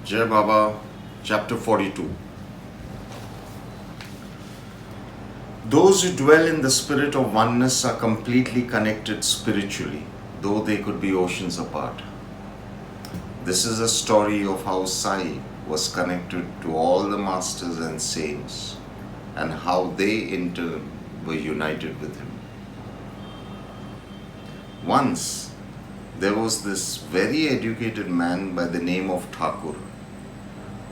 Jai Baba, Chapter 42. Those who dwell in the spirit of oneness are completely connected spiritually, though they could be oceans apart. This is a story of how Sai was connected to all the masters and saints, and how they in turn were united with him. Once, there was this very educated man by the name of Thakur,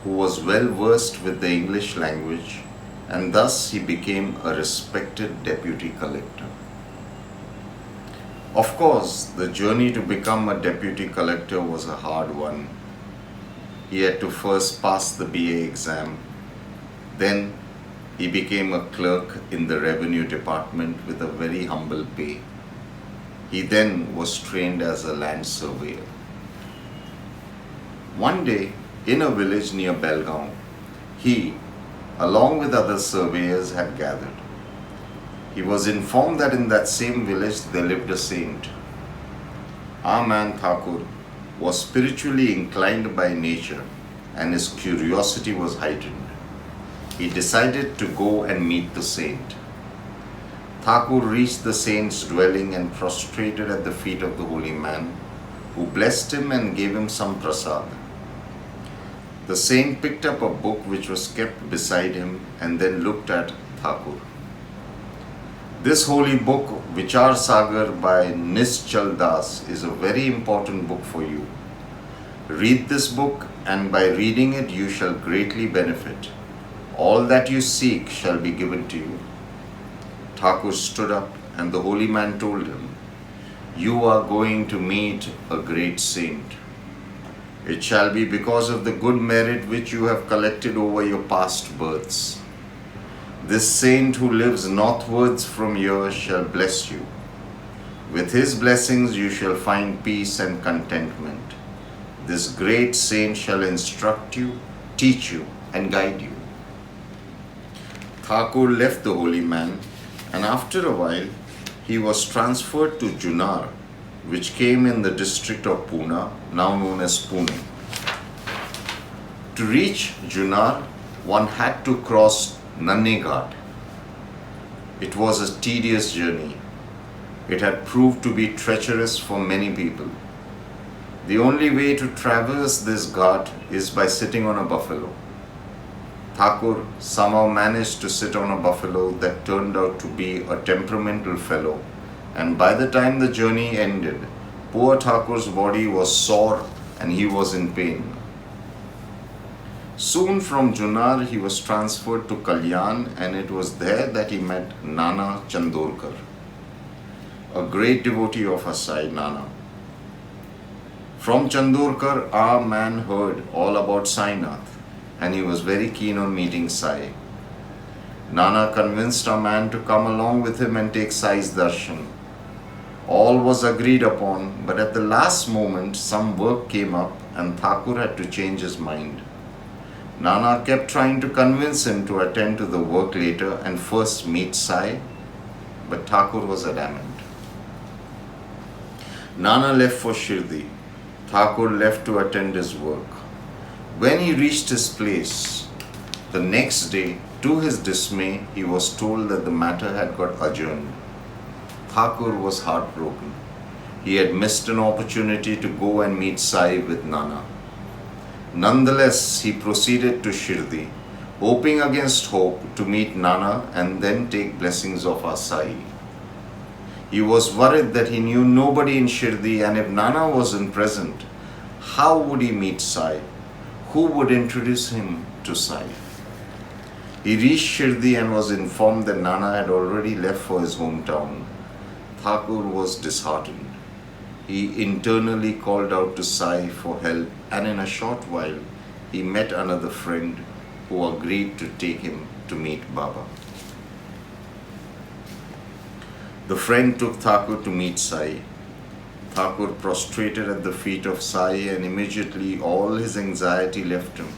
who was well versed with the English language, and thus he became a respected deputy collector. Of course, the journey to become a deputy collector was a hard one. He had to first pass the BA exam. Then he became a clerk in the revenue department with a very humble pay. He then was trained as a land surveyor. One day, in a village near Belgaum, he, along with other surveyors, had gathered. He was informed that in that same village there lived a saint. Our man Thakur was spiritually inclined by nature, and his curiosity was heightened. He decided to go and meet the saint. Thakur reached the saint's dwelling and prostrated at the feet of the holy man, who blessed him and gave him some prasad. The saint picked up a book which was kept beside him and then looked at Thakur. This holy book, Vichar Sagar by Nischal Das, is a very important book for you. Read this book, and by reading it you shall greatly benefit. All that you seek shall be given to you. Thakur stood up, and the holy man told him, "You are going to meet a great saint. It shall be because of the good merit which you have collected over your past births. This saint who lives northwards from here shall bless you. With his blessings you shall find peace and contentment. This great saint shall instruct you, teach you, and guide you." Thakur left the holy man, and after a while he was transferred to Junar, which came in the district of Pune, now known as Pune. To reach Junar, one had to cross Nanne-Ghat. It was a tedious journey. It had proved to be treacherous for many people. The only way to traverse this ghat is by sitting on a buffalo. Thakur somehow managed to sit on a buffalo that turned out to be a temperamental fellow, and by the time the journey ended, poor Thakur's body was sore and he was in pain. Soon from Junar he was transferred to Kalyan, and it was there that he met Nana Chandorkar, a great devotee of Sai Nana. From Chandorkar, our man heard all about Sainath, and he was very keen on meeting Sai. Nana convinced our man to come along with him and take Sai's darshan. All was agreed upon, but at the last moment some work came up and Thakur had to change his mind. Nana kept trying to convince him to attend to the work later and first meet Sai, but Thakur was adamant. Nana left for Shirdi. Thakur left to attend his work. When he reached his place, the next day, to his dismay, he was told that the matter had got adjourned. Thakur was heartbroken. He had missed an opportunity to go and meet Sai with Nana. Nonetheless, he proceeded to Shirdi, hoping against hope to meet Nana and then take blessings of our Sai. He was worried that he knew nobody in Shirdi, and if Nana wasn't present, how would he meet Sai? Who would introduce him to Sai? He reached Shirdi and was informed that Nana had already left for his hometown. Thakur was disheartened. He internally called out to Sai for help, and in a short while he met another friend who agreed to take him to meet Baba. The friend took Thakur to meet Sai. Thakur prostrated at the feet of Sai, and immediately all his anxiety left him.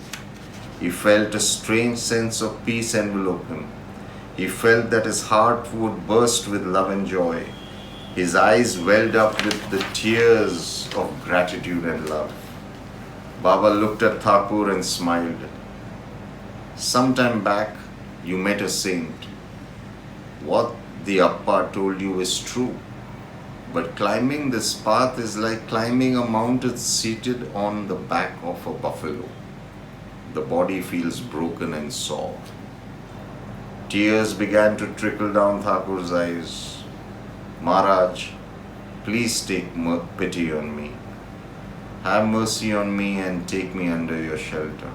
He felt a strange sense of peace envelop him. He felt that his heart would burst with love and joy. His eyes welled up with the tears of gratitude and love. Baba looked at Thakur and smiled. Some time back, you met a saint. What the Appa told you is true. But climbing this path is like climbing a mountain seated on the back of a buffalo. The body feels broken and sore. Tears began to trickle down Thakur's eyes. Maharaj, please take pity on me. Have mercy on me and take me under your shelter.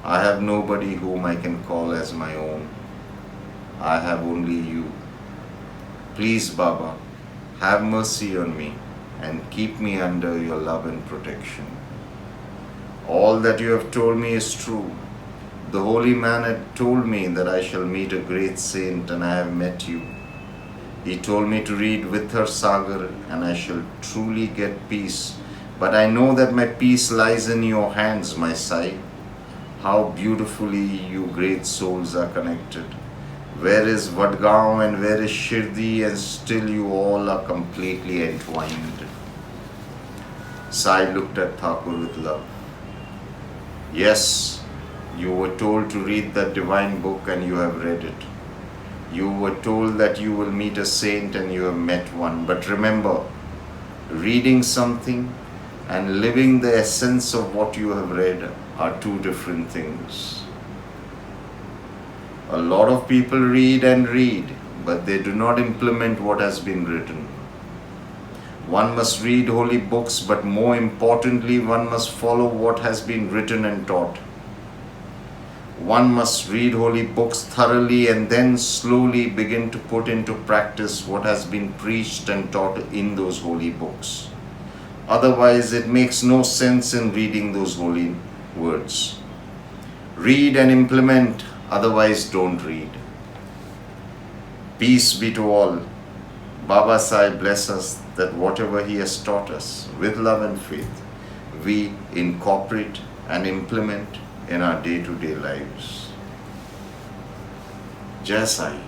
I have nobody whom I can call as my own. I have only you. Please, Baba, have mercy on me and keep me under your love and protection. All that you have told me is true. The holy man had told me that I shall meet a great saint, and I have met you. He told me to read Vithar Sagar and I shall truly get peace. But I know that my peace lies in your hands, my Sai. How beautifully you great souls are connected. Where is Vadgaon and where is Shirdi, and still you all are completely entwined. Sai looked at Thakur with love. Yes, you were told to read that divine book and you have read it. You were told that you will meet a saint and you have met one. But remember, reading something and living the essence of what you have read are two different things. A lot of people read and read, but they do not implement what has been written. One must read holy books, but more importantly, one must follow what has been written and taught. One must read holy books thoroughly and then slowly begin to put into practice what has been preached and taught in those holy books. Otherwise, it makes no sense in reading those holy words. Read and implement, otherwise don't read. Peace be to all. Baba Sai bless us that whatever he has taught us with love and faith, we incorporate and implement in our day-to-day lives. Jai Sai.